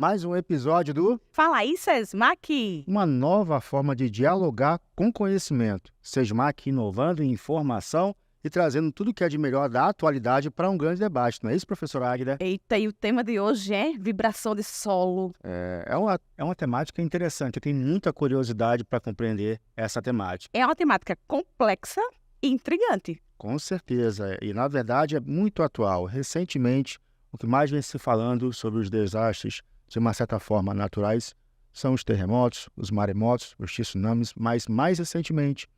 mais um episódio do Fala aí, Sesmac! Uma nova forma de dialogar com conhecimento. Sesmac inovando em informação e trazendo tudo que é de melhor da atualidade para um grande debate. Não é isso, professora Águida? Eita, e o tema de hoje é vibração de solo. É uma temática interessante. Eu tenho muita curiosidade para compreender essa temática. É uma temática complexa e intrigante. Com certeza. E, na verdade, é muito atual. Recentemente, o que mais vem se falando sobre os desastres, de uma certa forma, naturais, são os terremotos, os maremotos, os tsunamis, mas, mais recentemente,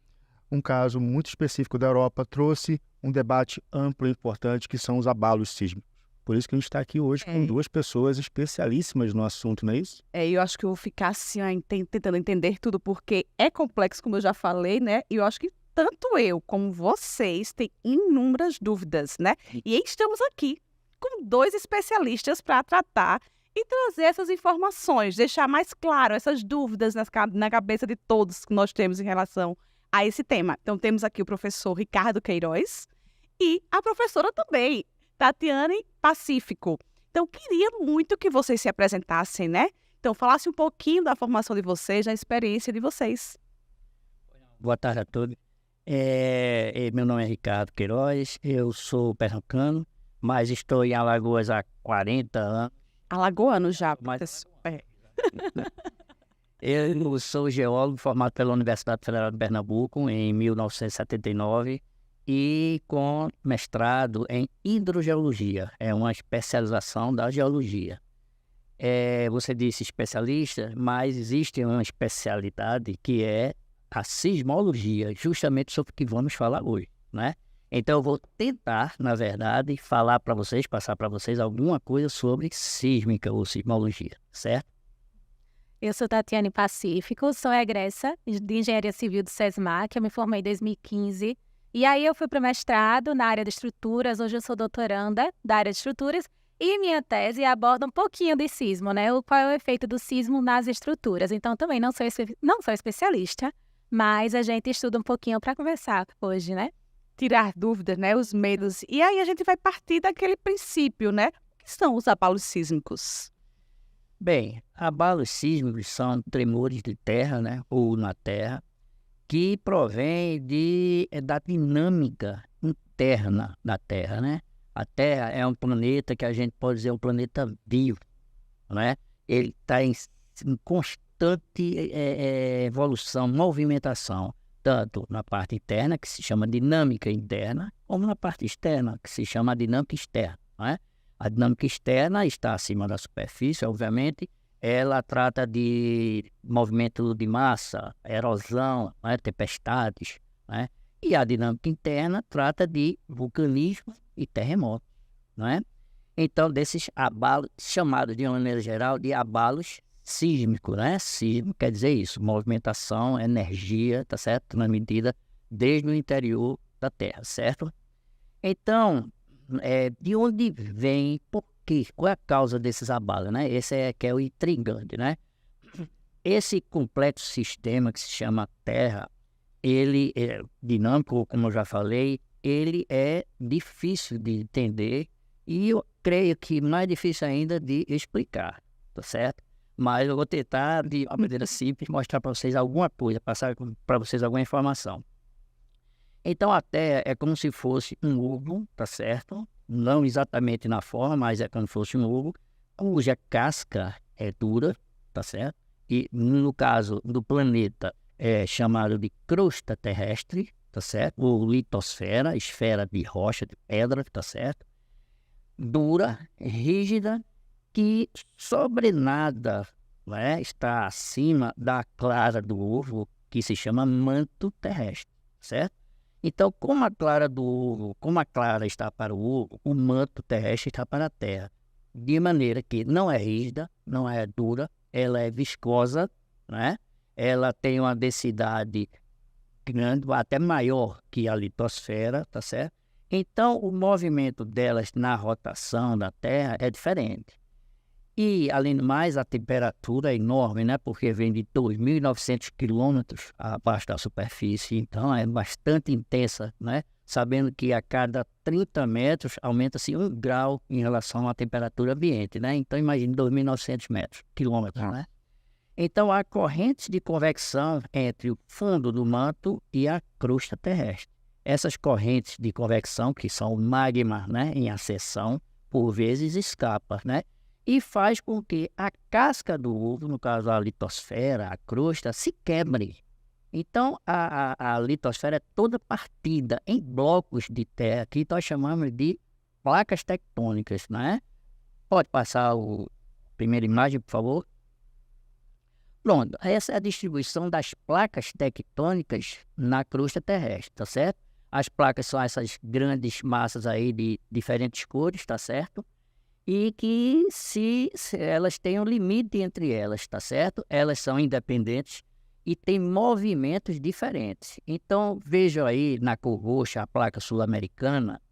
um caso muito específico da Europa trouxe um debate amplo e importante, que são os abalos sísmicos. Por isso que a gente está aqui hoje com duas pessoas especialíssimas no assunto, não é isso? Eu acho que eu vou ficar assim, tentando entender tudo, porque é complexo, como eu já falei, né? E eu acho que tanto eu como vocês têm inúmeras dúvidas, né? E estamos aqui com dois especialistas para tratar e trazer essas informações, deixar mais claro essas dúvidas na cabeça de todos que nós temos em relação a esse tema. Então, temos aqui o professor Ricardo Queiroz e a professora também, Tatiane Pacífico. Então, queria muito que vocês se apresentassem, né? Então, falasse um pouquinho da formação de vocês, da experiência de vocês. Boa tarde a todos. Meu nome é Ricardo Queiroz, eu sou pernambucano, mas estou em Alagoas há 40 anos. Alagoano já, Mas- professor. Eu sou geólogo formado pela Universidade Federal de Pernambuco em 1979 e com mestrado em hidrogeologia, é uma especialização da geologia. Você disse especialista, mas existe uma especialidade que é a sismologia, justamente sobre o que vamos falar hoje, né? Então eu vou tentar, na verdade, falar para vocês, passar para vocês alguma coisa sobre sísmica ou sismologia, certo? Eu sou Tatiane Pacífico, sou egressa de Engenharia Civil do SESMAC, eu me formei em 2015. E aí eu fui para o mestrado na área de estruturas, hoje eu sou doutoranda da área de estruturas, e minha tese aborda um pouquinho de sismo, né? Qual é o efeito do sismo nas estruturas. Então também não sou especialista, mas a gente estuda um pouquinho para conversar hoje, né? Tirar dúvidas, né? Os medos. E aí a gente vai partir daquele princípio, né? O que são os abalos sísmicos? Bem, abalos sísmicos são tremores de terra, né, ou na terra, que provém da dinâmica interna da Terra, né? A Terra é um planeta que a gente pode dizer um planeta vivo, né? Ele está em constante evolução, movimentação, tanto na parte interna, que se chama dinâmica interna, como na parte externa, que se chama dinâmica externa, né? A dinâmica externa está acima da superfície, obviamente. Ela trata de movimento de massa, erosão, né, tempestades, né? E a dinâmica interna trata de vulcanismo e terremotos, né? Então, desses abalos, chamados de uma maneira geral de abalos sísmicos, né? Sísmico quer dizer isso, movimentação, energia, tá certo? Transmitida desde o interior da Terra, certo? Então, de onde vem, por quê? Qual é a causa desses abalos, né? Esse é que é o intrigante, né? Esse complexo sistema que se chama Terra, ele é dinâmico, como eu já falei, ele é difícil de entender e eu creio que mais difícil ainda de explicar, tá certo? Mas eu vou tentar, de uma maneira simples, mostrar para vocês alguma coisa, passar para vocês alguma informação. Então a Terra é como se fosse um ovo, tá certo? Não exatamente na forma, mas é como se fosse um ovo, cuja casca é dura, tá certo? E no caso do planeta é chamado de crosta terrestre, tá certo? Ou litosfera, esfera de rocha, de pedra, tá certo? Dura, rígida, que sobrenada, né, está acima da clara do ovo, que se chama manto terrestre, certo? Então, como a clara do ovo, como a clara está para o ovo, o manto terrestre está para a Terra. De maneira que não é rígida, não é dura, ela é viscosa, né? Ela tem uma densidade grande, até maior que a litosfera, tá certo? Então, o movimento delas na rotação da Terra é diferente. E, além do mais, a temperatura é enorme, né? Porque vem de 2.900 quilômetros abaixo da superfície, então é bastante intensa, né? sabendo que a cada 30 metros aumenta-se 1 grau em relação à temperatura ambiente, né? Então, imagine 2.900 quilômetros, né? Então, há correntes de convecção entre o fundo do manto e a crosta terrestre. Essas correntes de convecção, que são o magma, né, em ascensão, por vezes escapam, né? E faz com que a casca do ovo, no caso a litosfera, a crosta, se quebre. Então, a litosfera é toda partida em blocos de terra, que nós chamamos de placas tectônicas, né? Pode passar a primeira imagem, por favor? Pronto, essa é a distribuição das placas tectônicas na crosta terrestre, tá certo? As placas são essas grandes massas aí de diferentes cores, tá certo? E que se elas têm um limite entre elas, tá certo? Elas são independentes e têm movimentos diferentes. Então, vejam aí na cor roxa a placa sul-americana,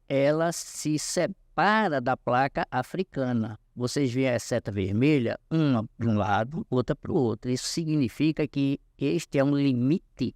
ela se separa da placa africana. Vocês veem a seta vermelha, uma para um lado, outra para o outro. Isso significa que este é um limite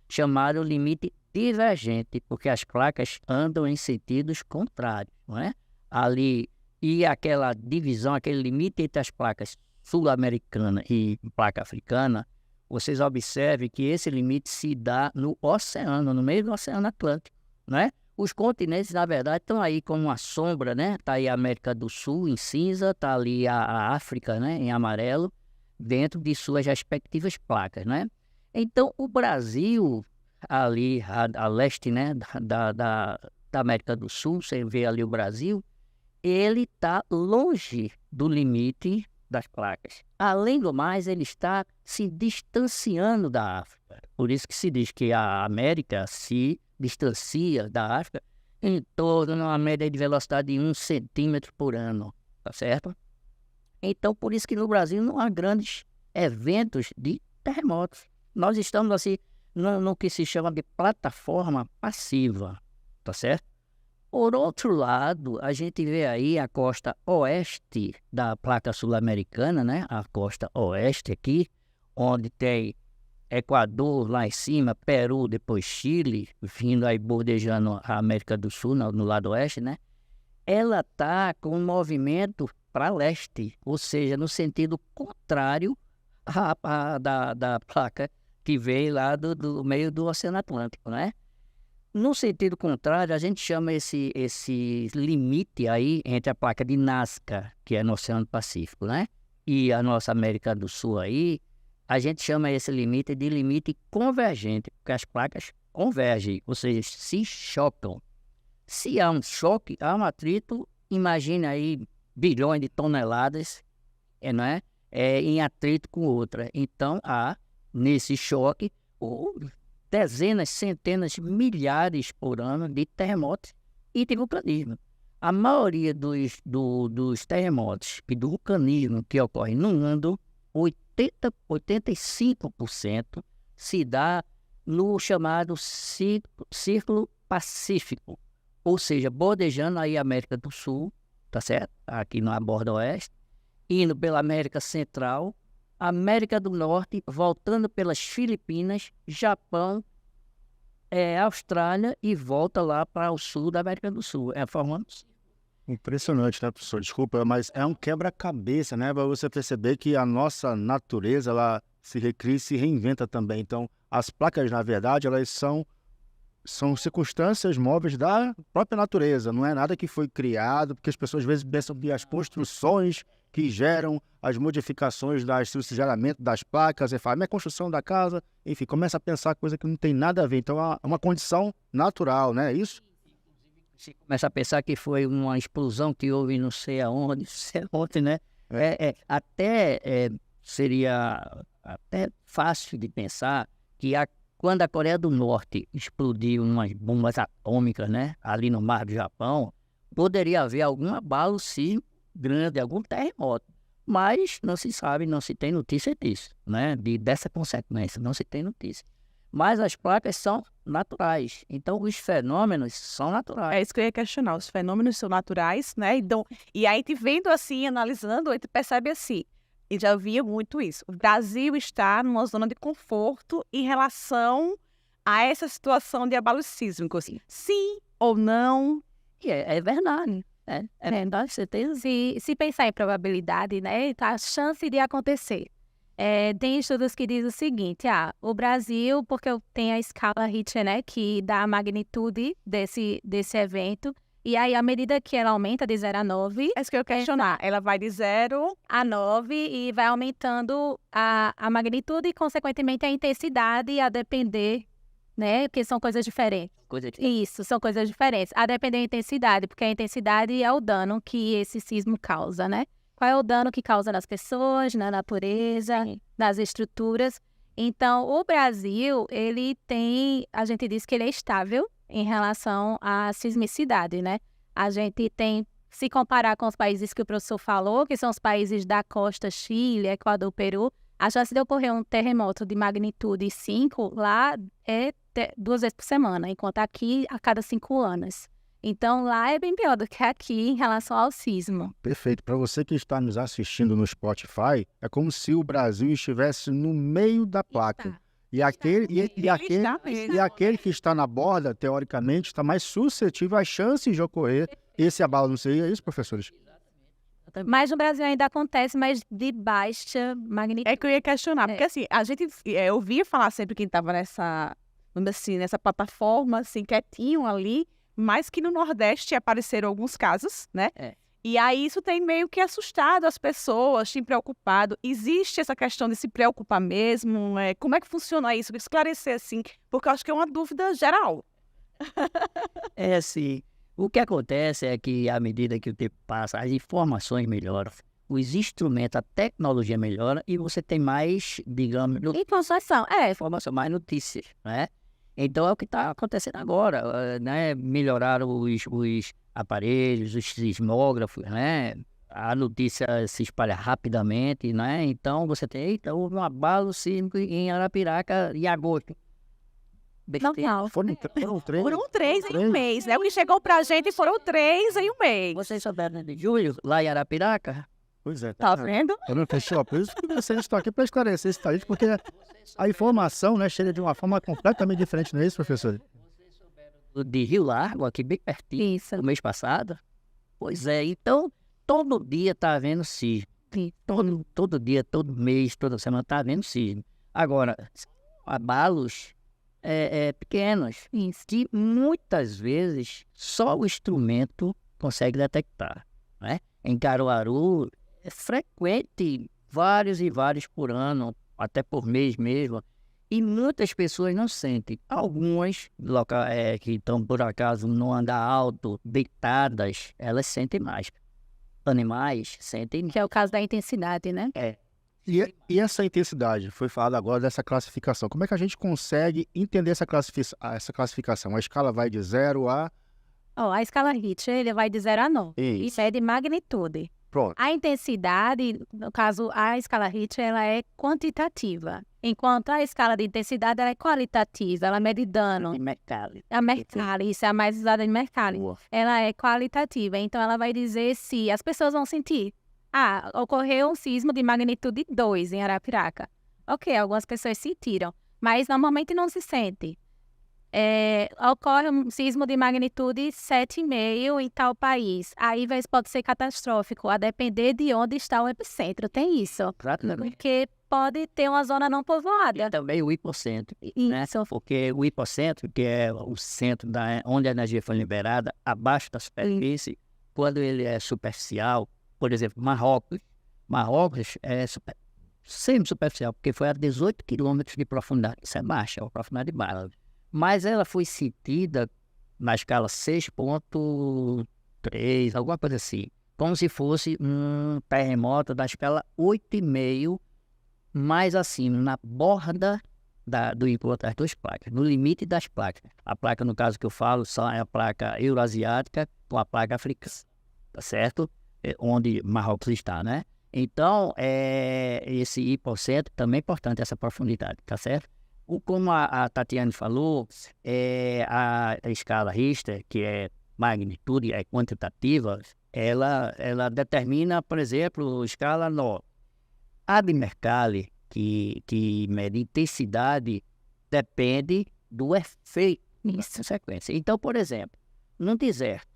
chamado limite divergente, porque as placas andam em sentidos contrários, não é? Ali, e aquela divisão, aquele limite entre as placas sul-americana e placa africana, vocês observem que esse limite se dá no oceano, no meio do Oceano Atlântico, né? Os continentes, na verdade, estão aí como uma sombra, né? Está aí a América do Sul em cinza, está ali a África, né, em amarelo, dentro de suas respectivas placas, né? Então, o Brasil, ali a leste, né, da América do Sul, você vê ali o Brasil, ele está longe do limite das placas. Além do mais, ele está se distanciando da África. Por isso que se diz que a América se distancia da África em torno de uma média de velocidade de 1 centímetro por ano, tá certo? Então, por isso que no Brasil não há grandes eventos de terremotos. Nós estamos assim no que se chama de plataforma passiva, tá certo? Por outro lado, a gente vê aí a costa oeste da placa sul-americana, né? A costa oeste aqui, onde tem Equador lá em cima, Peru, depois Chile, vindo aí bordejando a América do Sul, no lado oeste, né? Ela está com um movimento para leste, ou seja, no sentido contrário da placa que veio lá do meio do Oceano Atlântico, né? No sentido contrário, a gente chama esse limite aí entre a placa de Nazca, que é no Oceano Pacífico, né? E a nossa América do Sul aí, a gente chama esse limite de limite convergente, porque as placas convergem, ou seja, se chocam. Se há um choque, há um atrito, imagine aí bilhões de toneladas, não é? Em atrito com outra. Então, há, nesse choque, dezenas, centenas, milhares por ano de terremotos e de vulcanismo. A maioria dos terremotos e do vulcanismo que ocorrem no mundo, 85% se dá no chamado Círculo Pacífico, ou seja, bordejando aí a América do Sul, tá certo? Aqui na borda oeste, indo pela América Central, América do Norte, voltando pelas Filipinas, Japão, Austrália e volta lá para o sul da América do Sul. Formando. Impressionante, né, professor? Desculpa, mas é um quebra-cabeça, né? Para você perceber que a nossa natureza, ela se recria e se reinventa também. Então, as placas, na verdade, elas são circunstâncias móveis da própria natureza. Não é nada que foi criado, porque as pessoas às vezes pensam que as construções que geram as modificações do geramento das placas, a minha construção da casa, enfim, começa a pensar coisa que não tem nada a ver. Então, é uma condição natural, né? É isso? Você começa a pensar que foi uma explosão que houve não sei aonde, né? Seria até fácil de pensar que quando a Coreia do Norte explodiu umas bombas atômicas, né? Ali no mar do Japão, poderia haver algum abalo sísmico grande, algum terremoto. Mas não se sabe, não se tem notícia disso, né? Dessa consequência, não se tem notícia. Mas as placas são naturais, então os fenômenos são naturais. É isso que eu ia questionar, os fenômenos são naturais, né? Então, e aí, te vendo assim, analisando, a gente percebe assim, e já via muito isso, o Brasil está numa zona de conforto em relação a essa situação de abalos sísmicos? Sim ou não? E é verdade. Com certeza. Se pensar em probabilidade, né, tá, a chance de acontecer. Tem estudos que dizem o seguinte, o Brasil, porque tem a escala Richter, né, que dá a magnitude desse evento, e aí, à medida que ela aumenta de 0 a 9... É isso que eu quero questionar. Ela vai de 0 a 9 e vai aumentando a magnitude e, consequentemente, a intensidade a depender, né? Porque são coisas diferentes. Isso, são coisas diferentes. A depender da intensidade, porque a intensidade é o dano que esse sismo causa, né? Qual é o dano que causa nas pessoas, na natureza, nas estruturas. Então, o Brasil, ele tem... A gente diz que ele é estável em relação à sismicidade, né? A gente tem, se comparar com os países que o professor falou, que são os países da costa, Chile, Equador, Peru, a chance de ocorrer um terremoto de magnitude 5 lá é 2 vezes por semana, enquanto aqui a cada 5 anos. Então, lá é bem pior do que aqui em relação ao sismo. Perfeito. Para você que está nos assistindo no Spotify, é como se o Brasil estivesse no meio da placa. E aquele que está na borda, teoricamente, está mais suscetível às chances de ocorrer esse abalo. Não seria isso, professores? Mas no Brasil ainda acontece, mas de baixa magnitude. É que eu ia questionar, porque assim, a gente, eu ouvia falar sempre quem estava nessa plataforma, assim, quietinho ali, mas que no Nordeste apareceram alguns casos, né? E aí isso tem meio que assustado as pessoas, tem preocupado. Existe essa questão de se preocupar mesmo? Como é que funciona isso? Esclarecer assim, porque eu acho que é uma dúvida geral. Assim, o que acontece é que, à medida que o tempo passa, as informações melhoram, os instrumentos, a tecnologia melhora e você tem mais, digamos... informação, mais notícias, né? Então, é o que está acontecendo agora, né? Melhoraram os aparelhos, os sismógrafos, né? A notícia se espalha rapidamente, né? Então, você tem, houve um abalo sísmico em Arapiraca em agosto. Não. Foram 3 em um mês, né? O que chegou pra gente foram 3 em um mês. Vocês souberam de julho, lá em Arapiraca? Pois é. Tá vendo? Professor, por isso que vocês estão aqui para esclarecer isso aí, porque a informação, né, chega de uma forma completamente diferente, não é isso, professor? De Rio Largo, aqui bem pertinho, Isso. no mês passado. Pois é, então, todo dia tá havendo sismo. Todo dia, todo mês, toda semana tá havendo sismo. Agora, abalos pequenos, que muitas vezes só o instrumento consegue detectar, né? Em Caruaru, é frequente, vários e vários por ano, até por mês mesmo, e muitas pessoas não sentem. Algumas que estão, por acaso, no andar alto, deitadas, elas sentem mais. Animais sentem Que é o caso da intensidade, né? E essa intensidade, foi falado agora dessa classificação. Como é que a gente consegue entender essa classificação? A escala vai de 0 a... A escala Richter, ele vai de 0 a 9. Isso. Isso é de magnitude. Pronto. A intensidade, no caso, a escala Richter, ela é quantitativa. Enquanto a escala de intensidade, ela é qualitativa. Ela mede dano. Mercalli. A Mercalli, isso é a mais usada em Mercalli. Ela é qualitativa, então ela vai dizer se as pessoas vão sentir. Ocorreu um sismo de magnitude 2 em Arapiraca. Ok, algumas pessoas sentiram, mas normalmente não se sente. Ocorre um sismo de magnitude 7,5 em tal país. Aí pode ser catastrófico, a depender de onde está o epicentro. Tem isso. Exatamente. Porque pode ter uma zona não povoada. E também o hipocentro, né? Porque o hipocentro, que é o centro onde a energia foi liberada, abaixo da superfície, quando ele é superficial, por exemplo, Marrocos é semi-superficial, porque foi a 18 quilômetros de profundidade. Isso é baixa, é uma profundidade baixa. Mas ela foi sentida na escala 6,3, alguma coisa assim. Como se fosse um terremoto da escala 8,5, mais acima, na borda do encontro das duas placas, no limite das placas. A placa, no caso que eu falo, só é a placa euroasiática com a placa africana, tá certo? Onde Marrocos está, né? Então, esse hipocentro também é importante, essa profundidade, tá certo? Como a Tatiane falou, a escala Richter, que é magnitude, é quantitativa, ela determina, por exemplo, escala 9. A de Mercalli, que mede intensidade, depende do efeito da Isso. consequência. Então, por exemplo, num deserto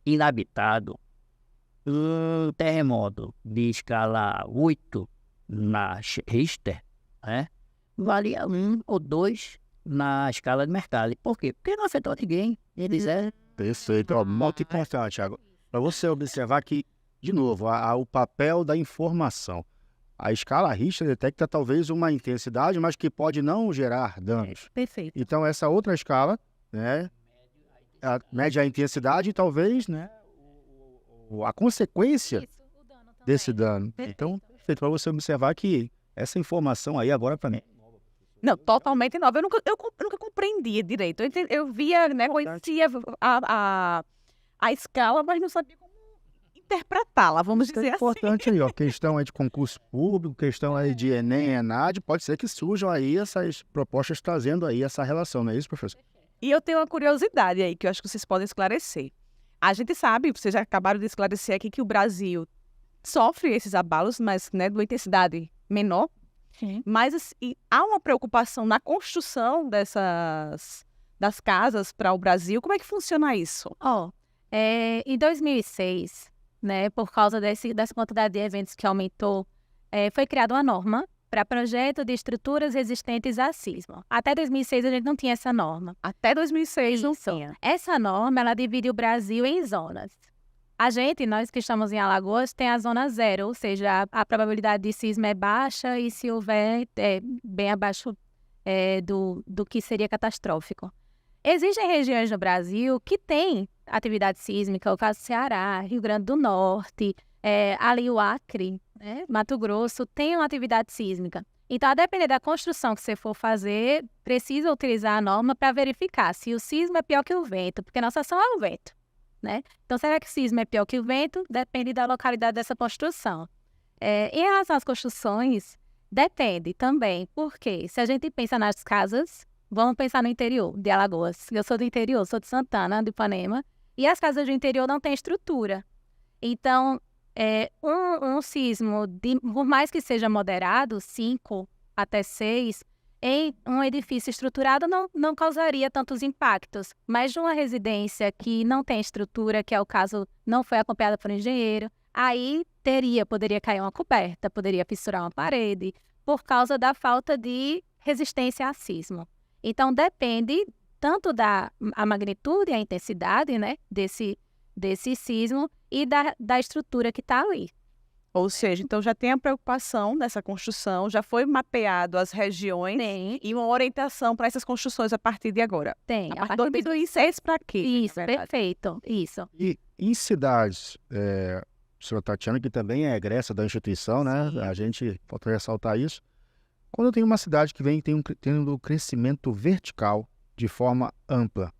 inabitado, um terremoto de escala 8 na Richter, né, valia 1 ou 2 na escala de Mercalli. Por quê? Porque não afetou ninguém. Eles Perfeito. Ó, muito importante, Thiago. Para você observar que, de novo, o papel da informação. A escala Richter detecta talvez uma intensidade, mas que pode não gerar danos. Perfeito. Então, essa outra escala, né, mede a intensidade e talvez, né, a consequência Isso, o dano também. desse dano. Então, perfeito, para você observar que essa informação aí agora para mim. Não, totalmente nova. Eu nunca compreendia direito. Eu via, né, conhecia a escala, mas não sabia como interpretá-la, vamos Isso é dizer assim. importante aí, ó. Questão aí de concurso público, questão aí de Enem, ENAD, pode ser que surjam aí essas propostas trazendo aí essa relação, não é isso, professor? E eu tenho uma curiosidade aí que eu acho que vocês podem esclarecer. A gente sabe, vocês já acabaram de esclarecer aqui que o Brasil sofre esses abalos, mas, né, de uma intensidade menor. Sim. Mas assim, há uma preocupação na construção das casas para o Brasil. Como é que funciona isso? Ó, em 2006, né, por causa dessa quantidade de eventos que aumentou, foi criada uma norma para projeto de estruturas resistentes a sismo. Até 2006 a gente não tinha essa norma. Até 2006 não Isso. tinha. Essa norma, ela divide o Brasil em zonas. Nós que estamos em Alagoas, tem a zona 0, ou seja, a probabilidade de sismo é baixa e se houver, é bem abaixo do que seria catastrófico. Existem regiões no Brasil que têm atividade sísmica, o caso do Ceará, Rio Grande do Norte, ali o Acre, né, Mato Grosso, tem uma atividade sísmica. Então, a depender da construção que você for fazer, precisa utilizar a norma para verificar se o sismo é pior que o vento, porque nossa ação é o vento, né? Então, será que o sismo é pior que o vento? Depende da localidade dessa construção. Em relação às construções, depende também, porque se a gente pensa nas casas, vamos pensar no interior de Alagoas. Eu sou do interior, sou de Santana, de Ipanema, e as casas do interior não têm estrutura. Então, um sismo, por mais que seja moderado, 5 até 6, em um edifício estruturado não causaria tantos impactos. Mas de uma residência que não tem estrutura, que é o caso, não foi acompanhada por engenheiro, aí poderia cair uma coberta, poderia fissurar uma parede, por causa da falta de resistência a sismo. Então, depende tanto da magnitude e a intensidade, né, desse sismo e da estrutura que está ali. Ou seja, então já tem a preocupação dessa construção, já foi mapeado as regiões Tem, e uma orientação para essas construções a partir de agora. tem. A partir de 2006 para quê? Isso, na verdade? perfeito, isso. E em cidades, professora Tatiana, que também é egressa da instituição, né? Sim. A gente pode ressaltar isso. Quando eu tenho uma cidade que vem tendo crescimento vertical de forma ampla,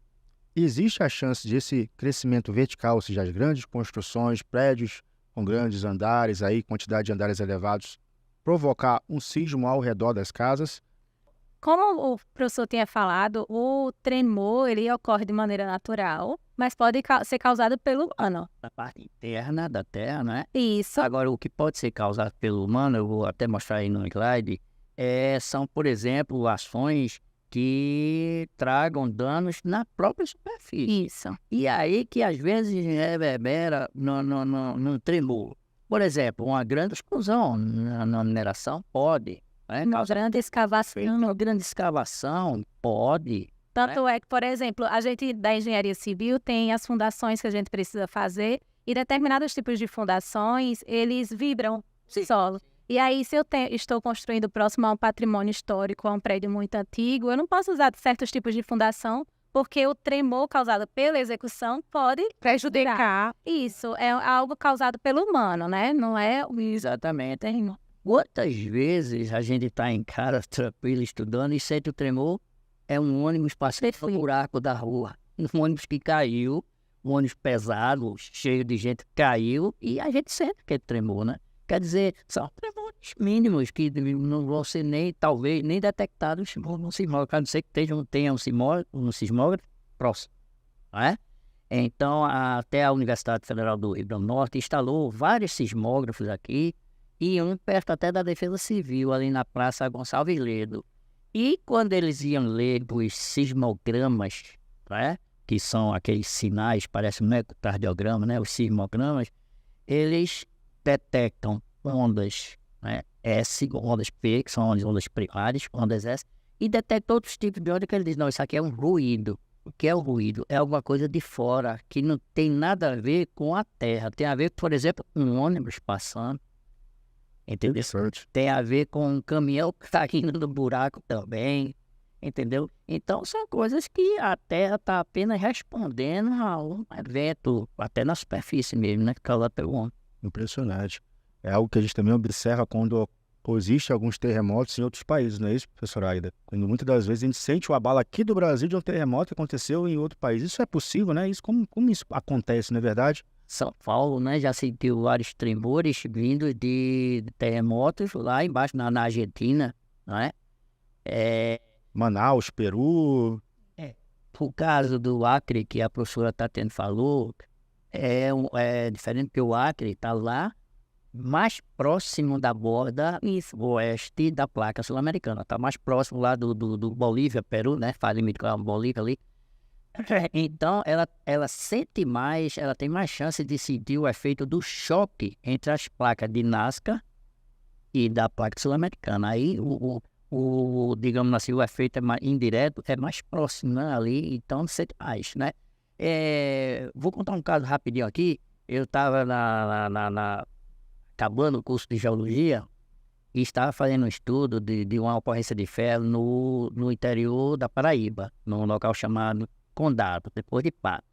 existe a chance desse crescimento vertical, ou seja, as grandes construções, prédios com grandes andares, aí, quantidade de andares elevados, provocar um sismo ao redor das casas? Como o professor tinha falado, o tremor ele ocorre de maneira natural, mas pode ser causado pelo humano. na parte interna da Terra, né? Isso, Agora, o que pode ser causado pelo humano, eu vou até mostrar aí no slide, são, por exemplo, ações que tragam danos na própria superfície. isso. E aí que às vezes reverbera no tremor. Por exemplo, uma grande explosão na mineração pode, né? Uma Causar grande escavação. uma grande escavação pode. Tanto é que, por exemplo, a gente da engenharia civil tem as fundações que a gente precisa fazer e determinados tipos de fundações, eles vibram o solo. E aí, se eu estou construindo próximo a um patrimônio histórico, a um prédio muito antigo, eu não posso usar certos tipos de fundação, porque o tremor causado pela execução pode Prejudicar. Isso, é algo causado pelo humano, né? Não é Exatamente. Quantas vezes a gente está em casa tranquilo estudando e sente o tremor? É um ônibus passando no buraco da rua. Um ônibus que caiu, um ônibus pesado, cheio de gente, caiu e a gente sente aquele tremor, né? Quer dizer, são tremores mínimos que não vão ser talvez nem detectados no sismógrafo, a não ser que tenha um sismógrafo próximo, não é? Então, até a Universidade Federal do Rio Grande do Norte instalou vários sismógrafos aqui e um perto até da Defesa Civil, ali na Praça Gonçalves Ledo. E quando eles iam ler os sismogramas, né, que são aqueles sinais, parece um ecocardiograma, né, os sismogramas, eles detectam ondas, né, S, ondas P, que são ondas primárias, ondas S, e detectam outros tipos de onda que eles dizem, não, isso aqui é um ruído. O que é o ruído? É alguma coisa de fora, que não tem nada a ver com a Terra. Tem a ver, por exemplo, com um ônibus passando, entendeu? Tem a ver com um caminhão que está indo no buraco também, entendeu? Então, são coisas que a Terra está apenas respondendo a um evento, até na superfície mesmo, né? Causado pelo homem. Impressionante. É algo que a gente também observa quando existem alguns terremotos em outros países, não é isso, professora Aida? Quando muitas das vezes a gente sente o abalo aqui do Brasil de um terremoto que aconteceu em outro país. Isso é possível, né? Como isso acontece, não é verdade? São Paulo, né, já sentiu vários tremores vindo de terremotos lá embaixo, na Argentina, não é? Manaus, Peru. O caso do Acre, que a professora Tatiana falou, é diferente porque o Acre está lá mais próximo da borda oeste da placa sul-americana. Está mais próximo lá do Bolívia, Peru, né? Faz limite com a Bolívia ali. Então, ela sente mais, ela tem mais chance de sentir o efeito do choque entre as placas de Nazca e da placa sul-americana. Aí, digamos assim, o efeito é mais indireto, é mais próximo, né, ali, então sente mais, né? Vou contar um caso rapidinho aqui. Eu estava acabando o curso de geologia e estava fazendo um estudo de uma ocorrência de ferro no interior da Paraíba, num local chamado Condado, depois de Patos.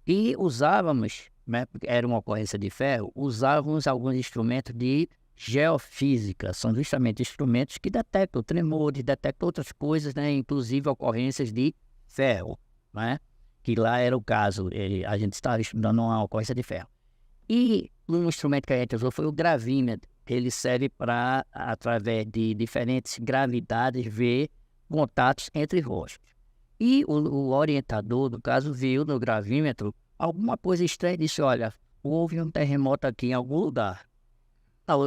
E usávamos, né, porque era uma ocorrência de ferro, usávamos alguns instrumentos de geofísica. São justamente instrumentos que detectam tremores, detectam outras coisas, né, inclusive ocorrências de ferro, né, que lá era o caso, a gente estava estudando uma ocorrência de ferro. E um instrumento que a gente usou foi o gravímetro. Ele serve para, através de diferentes gravidades, ver contatos entre rochas. E o orientador, no caso, viu no gravímetro alguma coisa estranha e disse, olha, houve um terremoto aqui em algum lugar.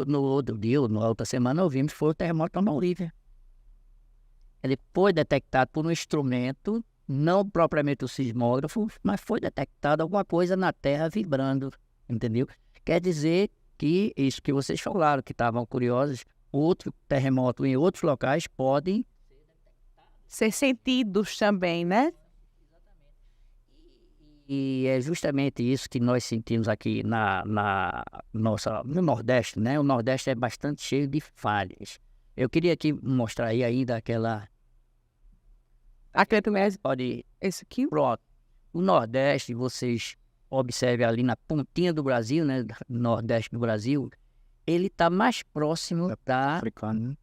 No outro dia, ou na outra semana, ouvimos que foi o terremoto na Bolívia. Ele foi detectado por um instrumento, não propriamente o sismógrafo, mas foi detectado alguma coisa na Terra vibrando, entendeu? Quer dizer que isso que vocês falaram, que estavam curiosos, outro terremoto em outros locais podem ser sentidos também, né? E é justamente isso que nós sentimos aqui no Nordeste, né? O Nordeste é bastante cheio de falhas. Eu queria aqui mostrar aí ainda aquela... Acredito mesmo. Pode... Esse aqui? Pronto. O Nordeste, vocês observem ali na pontinha do Brasil, né? Nordeste do Brasil, ele está mais próximo da... Africano.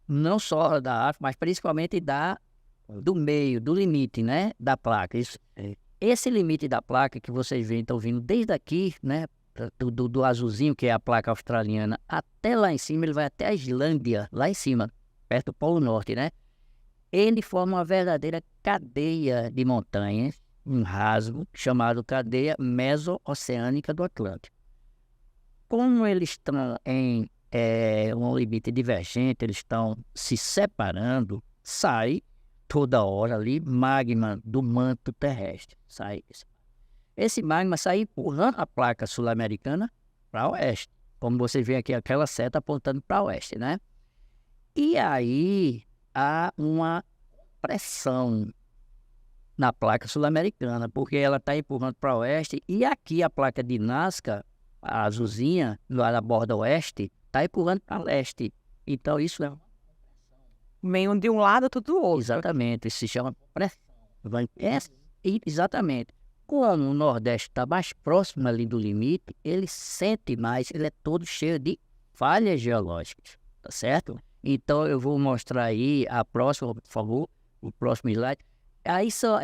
Não só da África, mas principalmente do meio, do limite, né, da placa. Esse limite da placa que vocês estão vindo desde aqui, né, do azulzinho, que é a placa australiana, até lá em cima, ele vai até a Islândia, lá em cima, perto do Polo Norte, né? Ele forma uma verdadeira cadeia de montanhas, um rasgo, chamado cadeia meso-oceânica do Atlântico. Como eles estão em um limite divergente, eles estão se separando, sai toda hora ali magma do manto terrestre. Sai esse magma sai empurrando a placa sul-americana para oeste, como você vê aqui, aquela seta apontando para oeste, né? E aí há uma pressão na placa sul-americana, porque ela está empurrando para oeste, e aqui a placa de Nazca, a azulzinha, lá na borda oeste, está empurrando para leste. Então, isso é... Meio de um lado, tudo do outro. Exatamente, isso se chama pressão. Exatamente. Como o Nordeste está mais próximo ali do limite, ele sente mais, ele é todo cheio de falhas geológicas, tá certo? Então, eu vou mostrar aí a próxima, por favor, o próximo slide. Aí só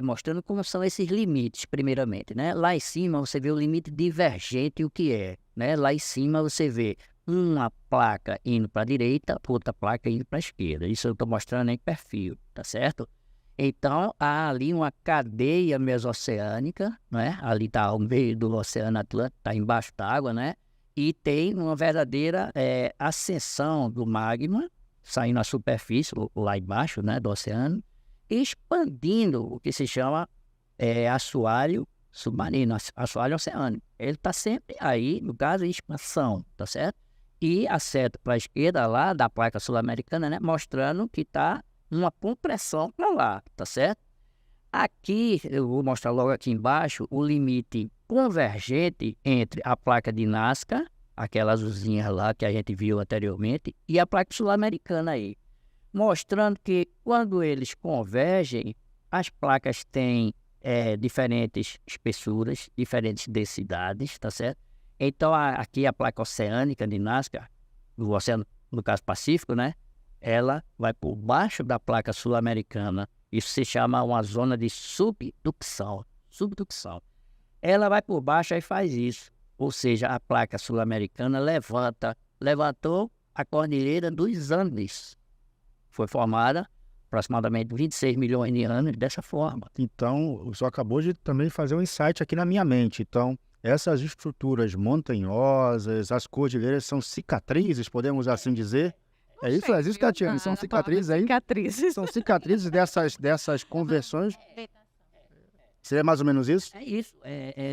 mostrando como são esses limites, primeiramente, né? Lá em cima você vê o limite divergente, o que é, né? Lá em cima você vê uma placa indo para a direita, outra placa indo para a esquerda. Isso eu estou mostrando em perfil, tá certo? Então, há ali uma cadeia mesoceânica, né? Ali está o meio do Oceano Atlântico, está embaixo d'água, né? E tem uma verdadeira ascensão do magma, saindo à superfície, lá embaixo, né, do oceano, expandindo o que se chama assoalho submarino, assoalho oceânico. Ele está sempre aí, no caso, em expansão, tá certo? E a seta para a esquerda lá, da placa sul-americana, né, mostrando que está uma compressão para lá, tá certo? Aqui, eu vou mostrar logo aqui embaixo, o limite convergente entre a placa de Nazca, aquela azulzinha lá que a gente viu anteriormente, e a placa sul-americana aí, mostrando que quando eles convergem, as placas têm diferentes espessuras, diferentes densidades, tá certo? Então, aqui a placa oceânica de Nazca, do oceano, no caso Pacífico, né? Ela vai por baixo da placa sul-americana. Isso se chama uma zona de subducção. Subducção. Ela vai por baixo e faz isso. Ou seja, a placa sul-americana levantou a Cordilheira dos Andes. Foi formada aproximadamente 26 milhões de anos dessa forma. Então, o senhor acabou de também fazer um insight aqui na minha mente. Então, essas estruturas montanhosas, as cordilheiras são cicatrizes, podemos assim dizer? É isso, Tatiana? São cicatrizes aí? Cicatrizes. São cicatrizes dessas conversões? Seria mais ou menos isso? É isso.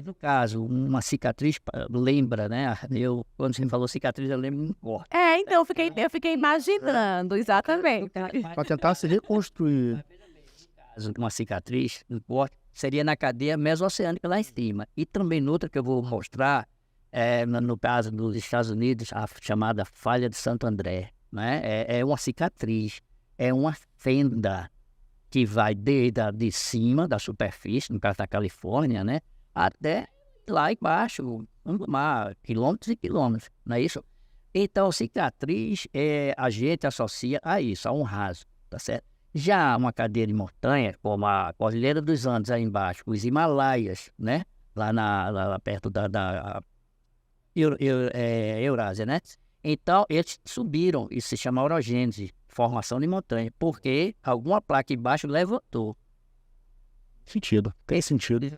No caso, uma cicatriz lembra, né? Quando você falou cicatriz, eu lembro de um corte. Então eu fiquei imaginando, exatamente. Para tentar se reconstruir. No caso, uma cicatriz, um corte, seria na cadeia mesoceânica lá em cima. E também noutra que eu vou mostrar, no caso dos Estados Unidos, a chamada Falha de Santo André. Né? É uma cicatriz, é uma fenda que vai de cima da superfície, no caso da Califórnia, né? Até lá embaixo, no mar, quilômetros e quilômetros, não é isso? Então, cicatriz, a gente associa a isso, a um raso, tá certo? Já uma cadeia de montanha, como a Cordilheira dos Andes aí embaixo, os Himalaias, né? Lá perto da Eurásia, né? Então, eles subiram, isso se chama orogênese, formação de montanha, porque alguma placa embaixo levantou. Sentido, tem sentido.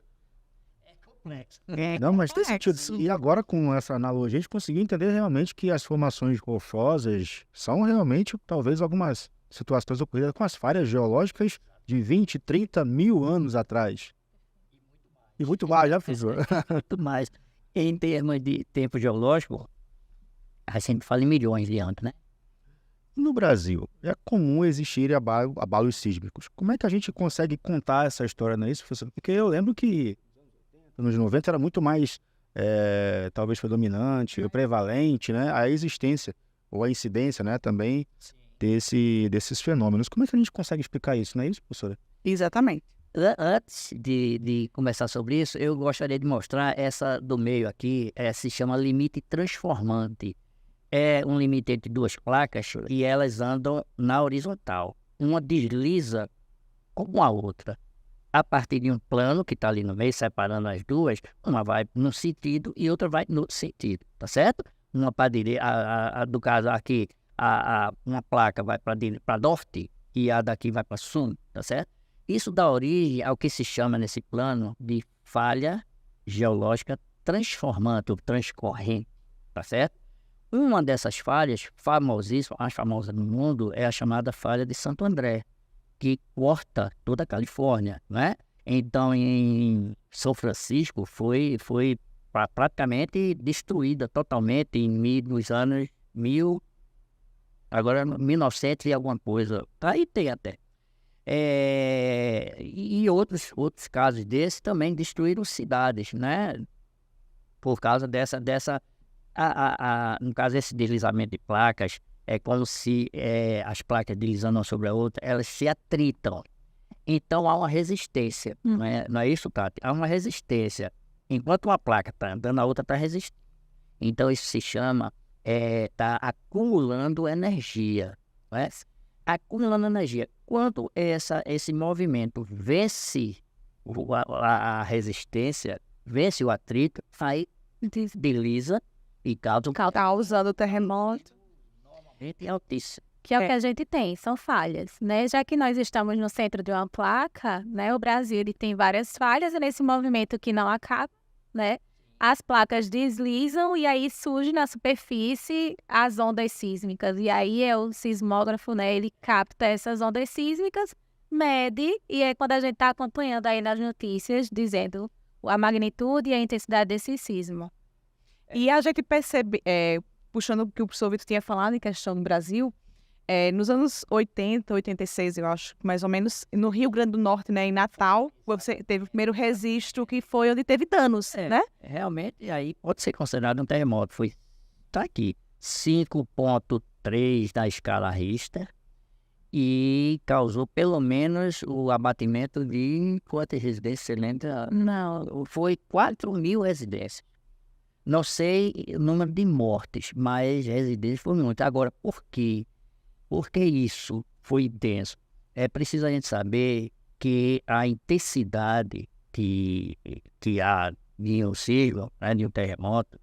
É complexo. Não, mas tem sentido. E agora, com essa analogia, a gente conseguiu entender realmente que as formações rochosas são realmente, talvez, algumas situações ocorridas com as falhas geológicas de 20, 30 mil anos atrás. E muito mais, já, professor? Muito mais. Em termos de tempo geológico, a gente sempre fala em milhões de anos, né? No Brasil, é comum existir abalos sísmicos. Como é que a gente consegue contar essa história, não é isso, professor? Porque eu lembro que nos anos 90 era muito mais, talvez predominante, prevalente, né? A existência ou a incidência, né, também desses fenômenos. Como é que a gente consegue explicar isso, não é isso, professora? Exatamente. Antes de começar sobre isso, eu gostaria de mostrar essa do meio aqui, se chama limite transformante. É um limite entre duas placas e elas andam na horizontal. Uma desliza com a outra. A partir de um plano que está ali no meio, separando as duas, uma vai no sentido e outra vai no outro sentido, tá certo? Uma para direita, do caso aqui, uma placa vai para norte e a daqui vai para sul, tá certo? Isso dá origem ao que se chama nesse plano de falha geológica transformante ou transcorrente, tá certo? Uma dessas falhas, famosíssima, a mais famosa no mundo, é a chamada falha de Santo André, que corta toda a Califórnia, né? Então, em São Francisco, foi praticamente destruída totalmente nos anos 1900 e alguma coisa. Aí tem até. E outros casos desses também destruíram cidades, né? Por causa dessa no caso, esse deslizamento de placas é como se as placas deslizando uma sobre a outra, elas se atritam. Então, há uma resistência, não é isso, Tati? Há uma resistência. Enquanto uma placa está andando, a outra está resistindo. Então, isso se chama, está acumulando energia, não é? Acumulando energia. Quando esse movimento vence a resistência, vence o atrito, aí desliza e Causando terremoto. normalmente é altíssimo. Que é o que a gente tem, são falhas, né? Já que nós estamos no centro de uma placa, né? O Brasil ele tem várias falhas e nesse movimento que não acaba, né? as placas deslizam e aí surge na superfície as ondas sísmicas. E aí o sismógrafo, né, ele capta essas ondas sísmicas, mede, e é quando a gente está acompanhando aí nas notícias, dizendo a magnitude e a intensidade desse sismo. E a gente percebe, puxando o que o professor Vitor tinha falado em questão do Brasil, nos anos 80, 86, eu acho, mais ou menos, no Rio Grande do Norte, né, em Natal, você teve o primeiro registro que foi onde teve danos, né? Realmente, aí pode ser considerado um terremoto. Tá aqui, 5,3 da escala Richter e causou pelo menos o abatimento de quantas residências você lembra? Não, foi 4.000 residências. Não sei o número de mortes, mas residências foi muito. Agora, por quê? Por que isso foi intenso? É preciso a gente saber que a intensidade que há de um sismo, né, de um terremoto,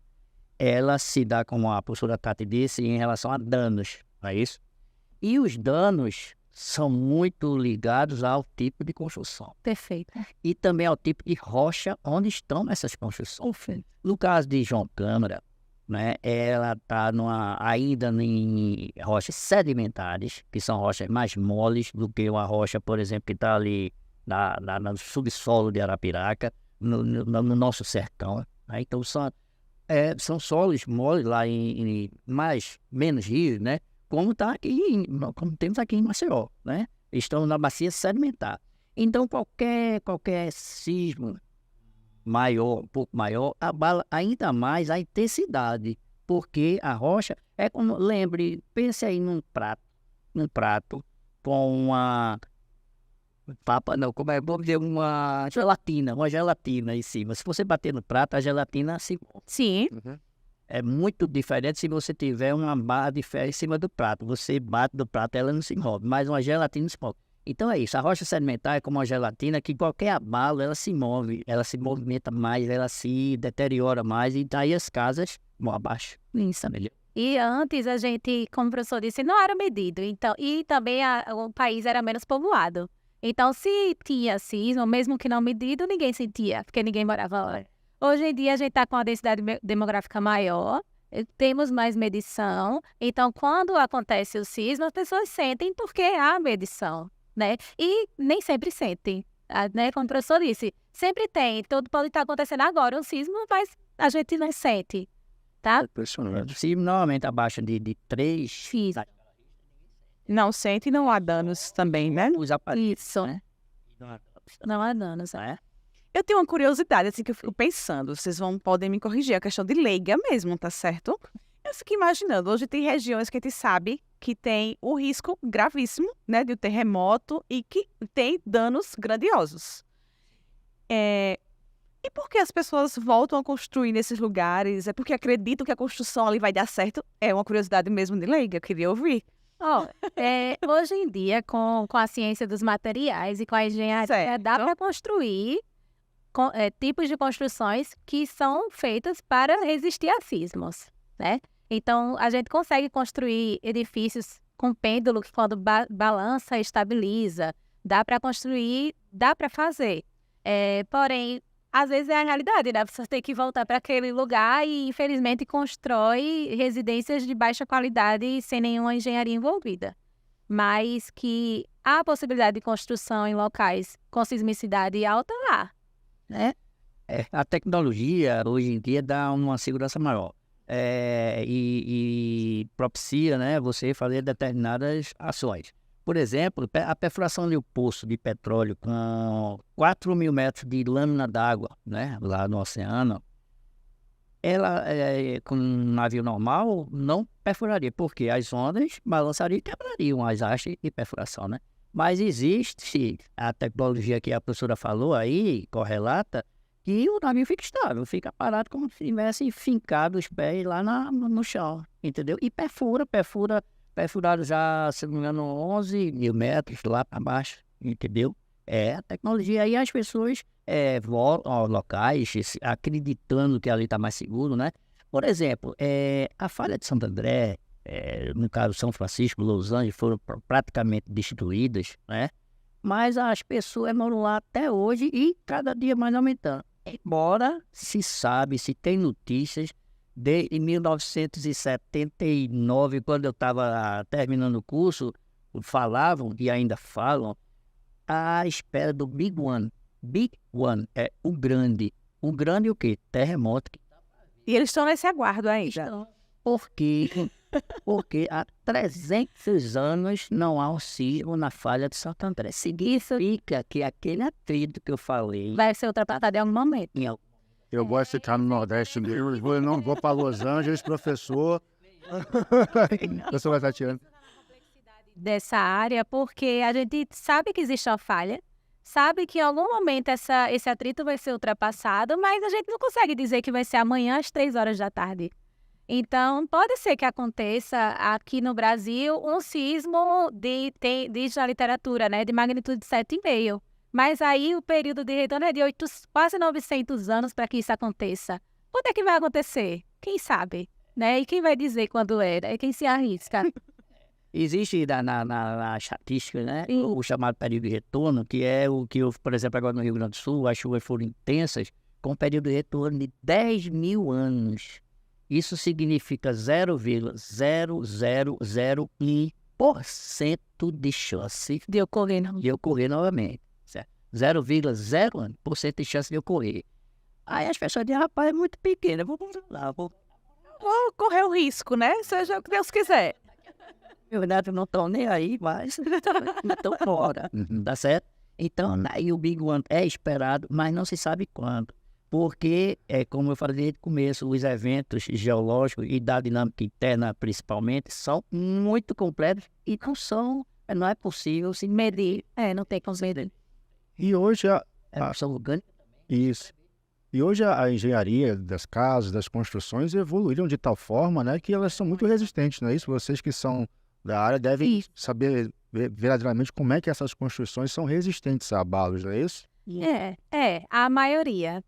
ela se dá, como a professora Tati disse, em relação a danos, não é isso? E os danos são muito ligados ao tipo de construção. Perfeito. E também ao tipo de rocha onde estão essas construções. No caso de João Câmara, né, ela está ainda em rochas sedimentares, que são rochas mais moles do que uma rocha, por exemplo, que está ali no subsolo de Arapiraca, no nosso sertão. Né? Então, são solos moles lá menos rios, né? Como temos aqui em Maceió, né? Estão na bacia sedimentar. Então, qualquer sismo maior, um pouco maior, abala ainda mais a intensidade, porque a rocha é como, pense aí num prato com uma gelatina em cima. Se você bater no prato, a gelatina se move. Sim. É muito diferente se você tiver uma barra de ferro em cima do prato. Você bate no prato, ela não se move, mas uma gelatina se move. Então é isso, a rocha sedimentar é como uma gelatina que qualquer abalo, ela se move, ela se movimenta mais, ela se deteriora mais e daí as casas vão abaixo. Isso, melhor. E antes a gente, como o professor disse, não era medido. Então, e também o país era menos povoado. Então, se tinha sismo, mesmo que não medido, ninguém sentia, porque ninguém morava lá. Hoje em dia a gente está com uma densidade demográfica maior, temos mais medição. Então, quando acontece o sismo, as pessoas sentem porque há medição, né? E nem sempre sentem, né? Como o professor disse, sempre tem. Tudo pode estar acontecendo agora um sismo, mas a gente não sente, tá? Impressionante. Se normalmente abaixo de 3... Sismo. Não sente e não há danos também, né? Os aparelhos, Isso. né? Não há danos, Não é? Eu tenho uma curiosidade, assim, que eu fico pensando. Vocês podem me corrigir, a questão de leiga mesmo, tá certo? Eu fico imaginando, hoje tem regiões que a gente sabe que tem o risco gravíssimo, né, de um terremoto e que tem danos grandiosos. E por que as pessoas voltam a construir nesses lugares? É porque acreditam que a construção ali vai dar certo? É uma curiosidade mesmo de leiga, eu queria ouvir. Hoje em dia, com a ciência dos materiais e com a engenharia, Certo. dá para construir tipos de construções que são feitas para resistir a sismos, né? Então, a gente consegue construir edifícios com pêndulo que quando balança, estabiliza. Dá para construir, dá para fazer. Porém, às vezes é a realidade, né? Você tem que voltar para aquele lugar e, infelizmente, constrói residências de baixa qualidade sem nenhuma engenharia envolvida. Mas que há possibilidade de construção em locais com sismicidade alta lá, né? A tecnologia, hoje em dia, dá uma segurança maior. E propicia, né, você fazer determinadas ações. Por exemplo, a perfuração de um poço de petróleo com 4.000 metros de lâmina d'água, né, lá no oceano, ela, com um navio normal, não perfuraria, porque as ondas balançariam e quebrariam as hastes de perfuração, né? Mas existe a tecnologia que a professora falou aí, correlata, que o navio fica estável, fica parado como se tivesse fincado os pés lá no chão, entendeu? E perfuraram já, se não me engano, 11.000 metros lá para baixo, entendeu? A tecnologia. Aí as pessoas vão aos locais acreditando que ali está mais seguro, né? Por exemplo, a falha de Santo André, no caso São Francisco, Los Angeles, foram praticamente destruídas, né? Mas as pessoas moram lá até hoje e cada dia mais aumentando. Embora se tem notícias, desde 1979, quando eu estava terminando o curso, falavam e ainda falam à espera do Big One. Big One é o grande. O grande o quê? Terremoto. E eles estão nesse aguardo ainda. Estão. Por quê? Porque há 300 anos não há um sismo na falha de Santo André. Significa que aquele atrito que eu falei... Vai ser ultrapassado em algum momento. em algum- Eu gosto de ficar no Nordeste mesmo. Eu não vou para Los Angeles, professor. Professor Tatiana. Dessa área, porque a gente sabe que existe uma falha, sabe que em algum momento esse atrito vai ser ultrapassado, mas a gente não consegue dizer que vai ser amanhã às 3 horas da tarde. Então, pode ser que aconteça aqui no Brasil um sismo diz na literatura, né, de magnitude 7,5. Mas aí o período de retorno é de quase 900 anos para que isso aconteça. Quando é que vai acontecer? Quem sabe? Né? E quem vai dizer quando é? É quem se arrisca. Existe na estatística, né, o chamado período de retorno, que é o que, por exemplo, agora no Rio Grande do Sul, as chuvas foram intensas, com um período de retorno de 10 mil anos. Isso significa 0,0001% de chance De ocorrer. de ocorrer novamente. Certo? 0,01% de chance de ocorrer. Aí as pessoas dizem, rapaz, é muito pequeno, vamos lá, Vou correr o risco, né? Seja o que Deus quiser. Na verdade, não estão nem aí, mas estão fora, tá certo? Então, aí o Big One é esperado, mas não se sabe quando. Porque, como eu falei desde o começo, os eventos geológicos e da dinâmica interna, principalmente, são muito complexos e não é possível se medir. Não tem como medir. E hoje São orgânicos. isso. E hoje a engenharia das casas, das construções evoluíram de tal forma, né, que elas são muito resistentes, não é isso? Vocês que são da área devem saber verdadeiramente como é que essas construções são resistentes a abalos, não é isso? A maioria.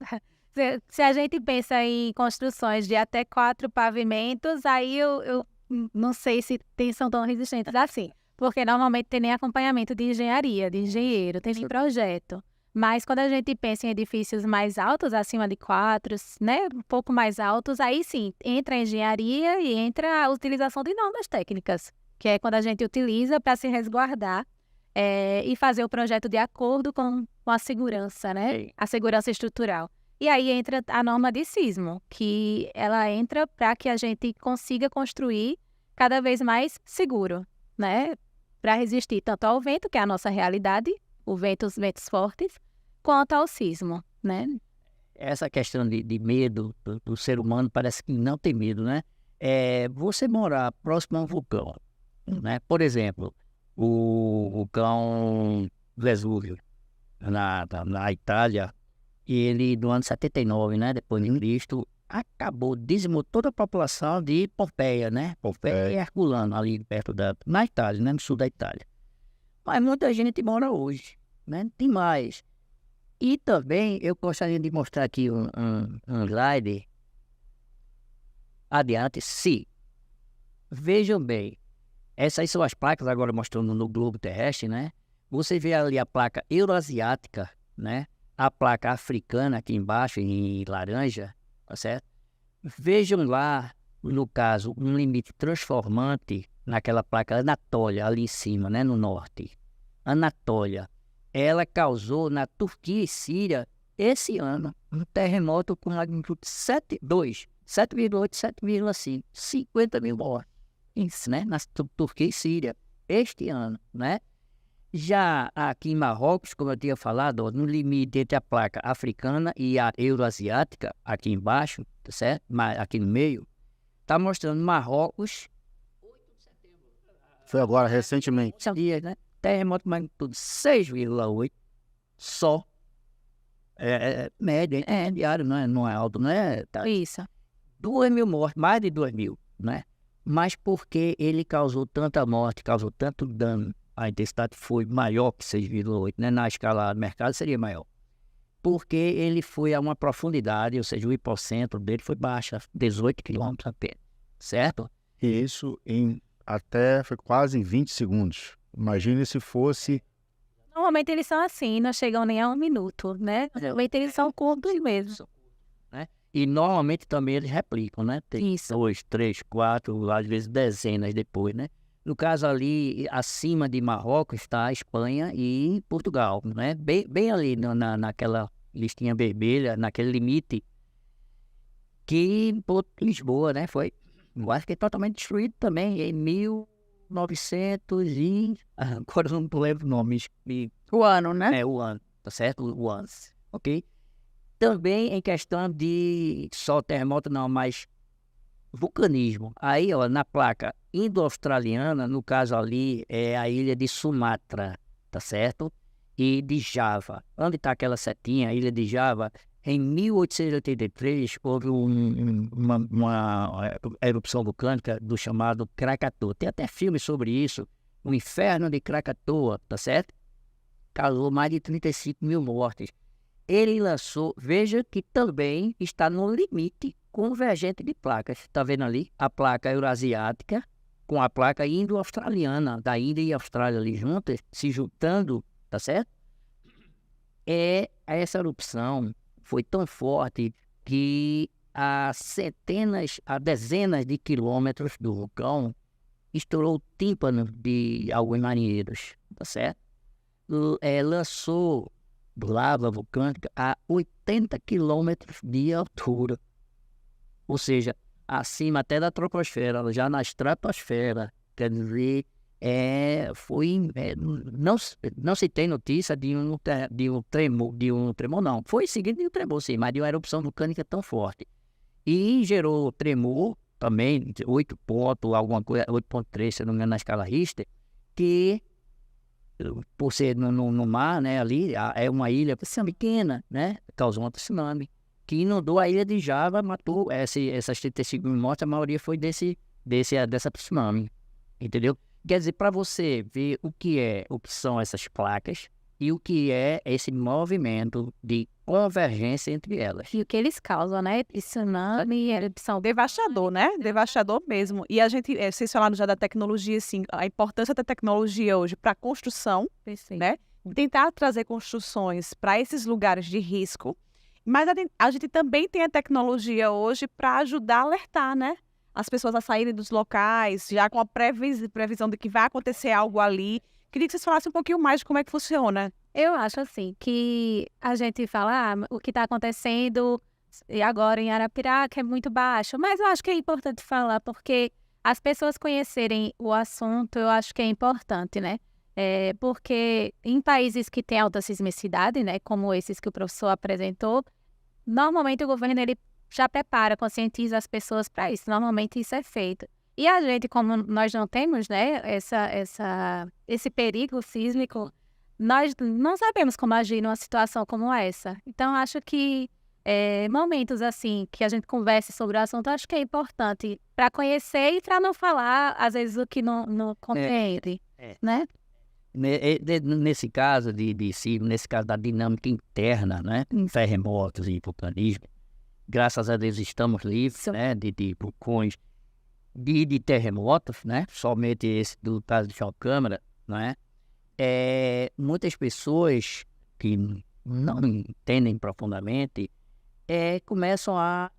Se a gente pensa em construções de até 4 pavimentos, aí eu não sei se são tão resistentes assim. Porque normalmente tem nem acompanhamento de engenharia, de engenheiro, tem nem projeto. Mas quando a gente pensa em edifícios mais altos, acima de 4, né, um pouco mais altos, aí sim, entra a engenharia e entra a utilização de normas técnicas, que é quando a gente utiliza para se resguardar e fazer o projeto de acordo com a segurança, né? A segurança estrutural. E aí entra a norma de sismo, que ela entra para que a gente consiga construir cada vez mais seguro, né? Para resistir tanto ao vento, que é a nossa realidade, os ventos fortes, quanto ao sismo, né? Essa questão de medo do ser humano parece que não tem medo, né? Você morar próximo a um vulcão, né? Por exemplo, o vulcão Vesúvio, na Itália, ele, no ano 79, né, depois de Cristo, dizimou toda a população de Pompeia, né? Pompeia e Herculano, ali perto na Itália, né, no sul da Itália. Mas muita gente mora hoje, né? Tem mais. E também eu gostaria de mostrar aqui um slide. Adiante, sim. Vejam bem, essas são as placas agora mostrando no globo terrestre, né? Você vê ali a placa euroasiática, né? A placa africana aqui embaixo em laranja, tá certo? Vejam lá, no caso, um limite transformante naquela placa Anatólia ali em cima, né? No norte. Anatólia. Ela causou na Turquia e Síria esse ano um terremoto com magnitude 7,2, 7,8, 7,5, 50 mil mortes, isso, né? Na Turquia e Síria, este ano, né? Já aqui em Marrocos, como eu tinha falado, no limite entre a placa africana e a euroasiática, aqui embaixo, tá certo? Mas aqui no meio, está mostrando Marrocos. Foi agora, recentemente. São dias, né? Terremoto magnitude 6,8 só. Média, diário, não é alto, não é? Tá. Isso. 2 mil mortes, mais de 2 mil, né? Mas porque ele causou tanta morte, causou tanto dano, a intensidade foi maior que 6,8, né? Na escala do mercado seria maior. Porque ele foi a uma profundidade, ou seja, o hipocentro dele foi baixa, 18 quilômetros apenas, certo? E isso foi quase em 20 segundos. Imagine se fosse Normalmente eles são assim, não chegam nem a 1 minuto, né? Normalmente eles são curtos mesmo. Né? E normalmente também eles replicam, né? Tem Isso. 2, 3, 4, às vezes dezenas depois, né? No caso ali, acima de Marrocos está a Espanha e Portugal, né? Bem ali naquela listinha vermelha, naquele limite que Lisboa, né? Foi, eu acho que totalmente destruído também em 1900 e... Agora eu não lembro o nome. O ano, né? É, o ano, tá certo? O ano, ok? Também em questão de só terremoto não, mas vulcanismo. Aí, ó, na placa indo-australiana, no caso ali, é a ilha de Sumatra, tá certo? E de Java. Onde está aquela setinha, a ilha de Java? Em 1883, houve uma erupção vulcânica do chamado Krakatoa. Tem até filme sobre isso, o Inferno de Krakatoa, tá certo? Causou mais de 35 mil mortes. Ele lançou, veja que também está no limite convergente de placas. Está vendo ali? A placa eurasiática com a placa indo-australiana, da Índia e Austrália ali juntas, se juntando, tá certo? Essa erupção foi tão forte que a dezenas de quilômetros do vulcão estourou o tímpano de alguns marinheiros, tá certo? Lançou lava vulcânica a 80 quilômetros de altura, ou seja, acima até da troposfera, já na estratosfera. Quer dizer, não se tem notícia de um tremor, não. Foi seguido de um tremor, sim, mas de uma erupção vulcânica tão forte. E gerou tremor também, 8 pontos, alguma coisa, 8,3, se não me engano, na escala Richter, que por ser no mar, né, ali, é uma ilha pequena, né, causou um tsunami, que inundou a ilha de Java, matou essas 35 mil mortes, a maioria foi dessa tsunami, entendeu? Quer dizer, para você ver o que são essas placas e o que é esse movimento de convergência entre elas. E o que eles causam, né? Tsunami, erupção. Devastador, né? Devastador mesmo. E a gente, vocês falaram já da tecnologia, assim, a importância da tecnologia hoje para a construção, Perfeito. né? Tentar trazer construções para esses lugares de risco. Mas a gente também tem a tecnologia hoje para ajudar a alertar, né? As pessoas a saírem dos locais, já com a previsão de que vai acontecer algo ali. Queria que vocês falassem um pouquinho mais de como é que funciona. Eu acho assim, que a gente fala, o que está acontecendo e agora em Arapiraca é muito baixo, mas eu acho que é importante falar, porque as pessoas conhecerem o assunto, eu acho que é importante, né? Porque em países que têm alta sismicidade, né, como esses que o professor apresentou, normalmente o governo ele já prepara, conscientiza as pessoas para isso, normalmente isso é feito. E a gente, como nós não temos, né, esse perigo sísmico, nós não sabemos como agir numa situação como essa. Então, acho que momentos assim, que a gente converse sobre o assunto, acho que é importante para conhecer e para não falar, às vezes, o que não compreende, né? Nesse caso de sismo, nesse caso da dinâmica interna, né, terremotos e vulcanismo, graças a Deus estamos livres, né, de vulcões, de terremotos, né, somente esse do caso de choque câmara, né. Muitas pessoas que não entendem profundamente começam a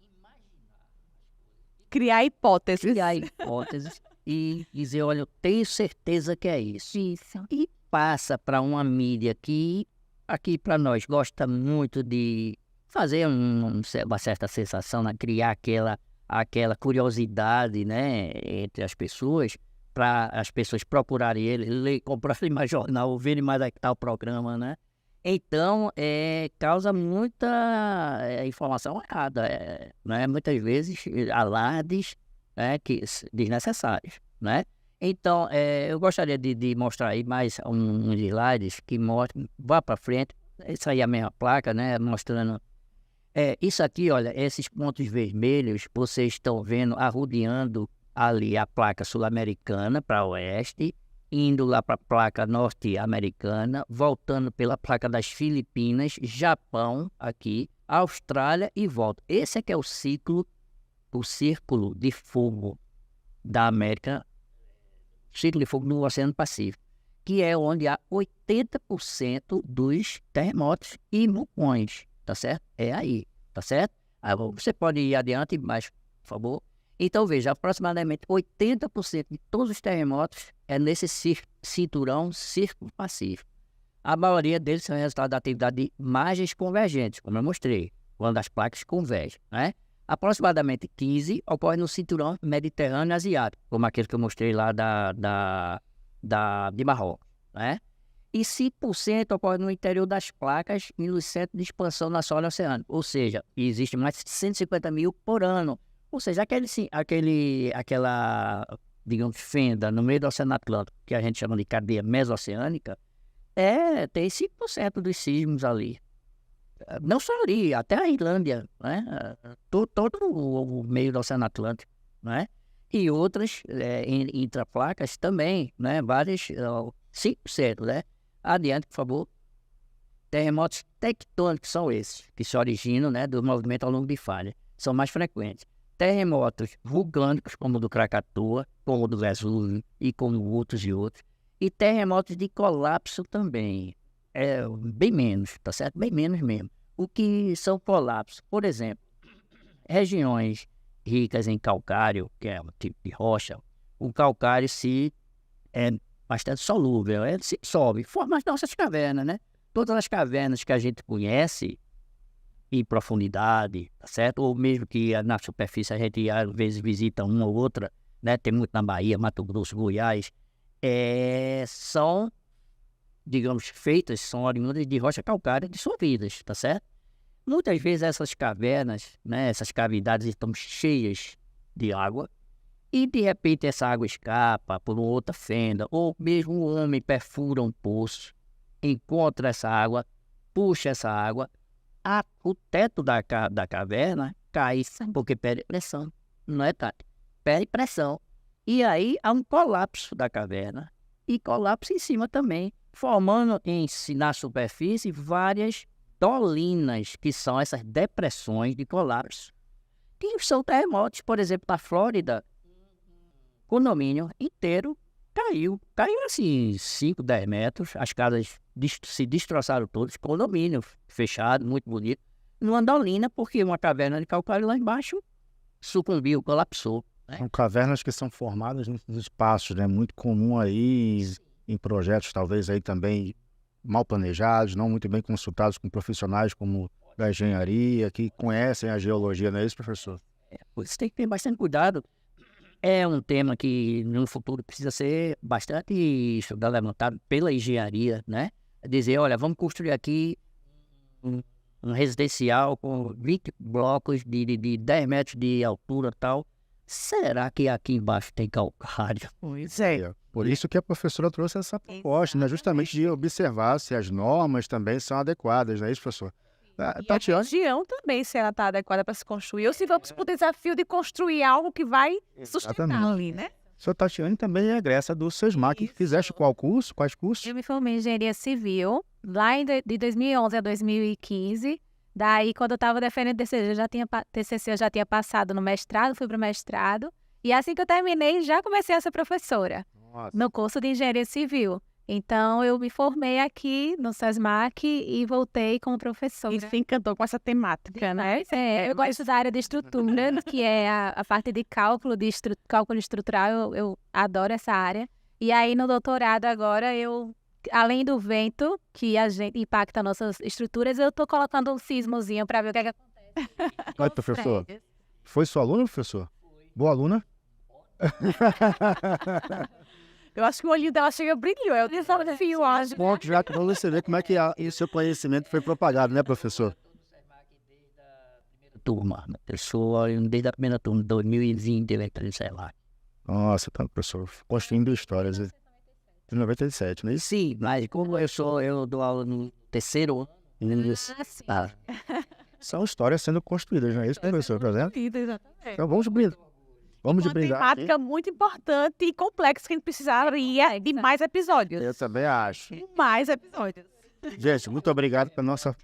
Criar hipóteses. E dizer, olha, eu tenho certeza que é isso. E passa para uma mídia que aqui para nós gosta muito de fazer uma certa sensação, né? Criar aquela curiosidade, né, entre as pessoas, para as pessoas procurarem ele, comprarem mais jornal, ouvirem mais tal programa, né? Então, causa muita informação errada, né? Muitas vezes alardes, né, desnecessários, né? Então, eu gostaria de mostrar aí mais uns slides que mostram, vá para frente, isso aí é a mesma placa, né, mostrando, isso aqui, olha, esses pontos vermelhos, vocês estão vendo arrodeando ali a placa sul-americana para oeste, indo lá para a placa norte-americana, voltando pela placa das Filipinas, Japão aqui, Austrália e volta. Esse é que é o círculo de fogo da América, círculo de fogo do Oceano Pacífico. que é onde há 80% dos terremotos e vulcões, tá certo? É aí, tá certo? Aí você pode ir adiante mais, por favor. Então, veja, aproximadamente 80% de todos os terremotos é nesse cinturão Círculo-Pacífico. A maioria deles são resultado da atividade de margens convergentes, como eu mostrei, quando as placas convergem, né? Aproximadamente 15 ocorre no cinturão Mediterrâneo Asiático, como aquele que eu mostrei lá de Marrocos, né? E 5% ocorre no interior das placas e no centro de expansão na sola oceânica, ou seja, existe mais de 150 mil por ano. Ou seja, aquela, digamos, fenda no meio do Oceano Atlântico, que a gente chama de cadeia mesoceânica, tem 5% dos sismos ali. Não só ali, até a Islândia, né? Todo o meio do Oceano Atlântico, né? E outras intraplacas também, né? Várias, 5%, né? Adiante, por favor. Terremotos tectônicos são esses, que se originam, né, do movimento ao longo de falha. São mais frequentes. Terremotos vulcânicos, como o do Krakatoa, como o do Vesúvio e como outros e outros. E terremotos de colapso também. Bem menos, tá certo? Bem menos mesmo. O que são colapsos? Por exemplo, regiões ricas em calcário, que é um tipo de rocha, o calcário é bastante solúvel, ele se dissolve, forma as nossas cavernas, né? Todas as cavernas que a gente conhece em profundidade, tá certo? Ou mesmo que na superfície a gente às vezes visita uma ou outra, né? Tem muito na Bahia, Mato Grosso, Goiás, são, digamos, são oriundas de rocha calcária dissolvidas, tá certo? Muitas vezes essas cavernas, né, essas cavidades estão cheias de água e de repente essa água escapa por uma outra fenda, ou mesmo o homem perfura um poço, encontra essa água, puxa essa água, o teto da caverna cai porque perde pressão, não é, Tati? Perde pressão. E aí há um colapso da caverna e colapso em cima também, formando na superfície várias dolinas, que são essas depressões de colapso, que são terremotos. Por exemplo, na Flórida, o condomínio inteiro caiu assim 5, 10 metros, as casas se destroçaram todas, condomínio fechado, muito bonito, numa dolina, porque uma caverna de calcário lá embaixo sucumbiu, colapsou. São cavernas que são formadas nos espaços, né? Muito comum aí em projetos talvez aí também mal planejados, não muito bem consultados com profissionais como da engenharia, que conhecem a geologia, não é isso, professor? Você tem que ter bastante cuidado. É um tema que no futuro precisa ser bastante estudado, levantado pela engenharia, né? Dizer, olha, vamos construir aqui um residencial com 20 blocos de 10 metros de altura e tal. Será que aqui embaixo tem calcário? Pois é. Por isso que a professora trouxe essa proposta, né? Justamente de observar se as normas também são adequadas, não é isso, professor? Tatiana? A região também, se ela está adequada para se construir, ou se vamos para o desafio de construir algo que vai sustentar ali, né? Sua Tatiane também é egressa do SESMAC. Fizeste qual curso? Quais cursos? Eu me formei em engenharia civil, lá de 2011 a 2015. Daí, quando eu estava defendendo TCC, eu já tinha passado no mestrado, fui para o mestrado. E assim que eu terminei, já comecei a ser professora. Nossa. No curso de engenharia civil. Então, eu me formei aqui no SESMAC e voltei como professora. E se encantou com essa temática, né? Eu gosto da área de estrutura, que é a parte de cálculo estrutural. Eu adoro essa área. E aí, no doutorado agora, além do vento, que a gente impacta nossas estruturas, eu estou colocando um sismozinho para ver o que acontece. Olha, professor. Foi sua aluna, professor? Boa aluna? Eu acho que o olhinho dela chega brilhou. É o desafio, acho. Bom, já para você ver como é que o seu conhecimento foi propagado, né, professor? Turma, eu sou desde a primeira turma, 2020, eu entrei no CELAC. Nossa, tá, professor, construindo histórias. De 97, não é isso? Sim, mas como eu dou aula no terceiro ano. São histórias sendo construídas, não é isso, professor? Por exemplo? Exatamente. Então vamos brindar. Vamos Uma brindar. temática muito importante e complexa que a gente precisaria de mais episódios. Eu também acho. Mais episódios. Gente, muito obrigado pela nossa...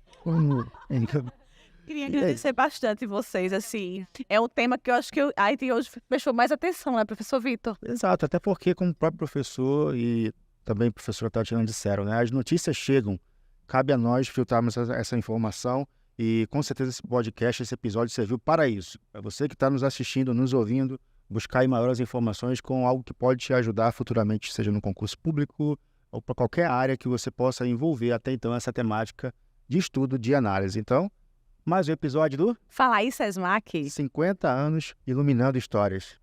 Queria agradecer bastante vocês, assim. É um tema que eu acho que a gente hoje prestou mais atenção, né, professor Vitor? Exato, até porque como próprio professor e também a professora Tatiana disseram, né? As notícias chegam, cabe a nós filtrarmos essa informação e com certeza esse podcast, esse episódio serviu para isso. Para você que está nos assistindo, nos ouvindo, buscar aí maiores informações com algo que pode te ajudar futuramente, seja no concurso público ou para qualquer área que você possa envolver até então essa temática de estudo, de análise. Então, mais um episódio do Fala aí, Sesmac. 50 anos iluminando histórias.